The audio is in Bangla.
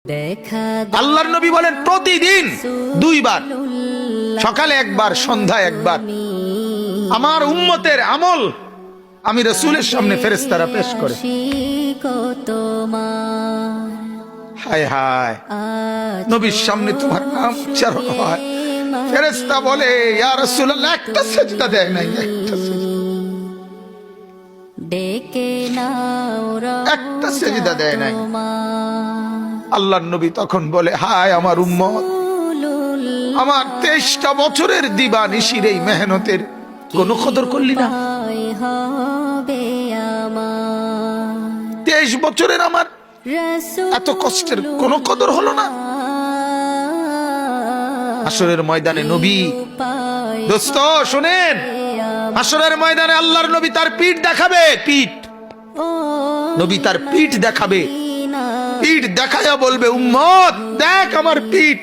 আল্লাহর নবী বলেন প্রতিদিন দুইবার, সকালে একবার, সন্ধ্যায় একবার আমার উম্মতের আমল আমি রাসূলের সামনে ফেরেশতারা পেশ করে। হায় হায়, নবীর সামনে তোমার নাম উচ্চারণ হয়, ফেরেশতা বলে ইয়া রাসূলুল্লাহ একটা সিজদা দেয় নাই, একটা সিজদা দেয় নাই। আল্লাহর নবী তখন বলে হায় আমার উম্মত, আমার 23টা বছরের দিবানিশির এই মেহনতের কোনো কদর করলি না। 23 বছরের আমার এত কষ্টের কোনো কদর হলো না। হাসরের ময়দানে নবী, দোস্ত শুনেন, হাসরের ময়দানে আল্লাহর নবী তার পিঠ দেখাবে, পিঠ, নবী তার পিঠ দেখাবে, পিঠ দেখায়া বলবে উম্মত দেখ আমার পিঠ,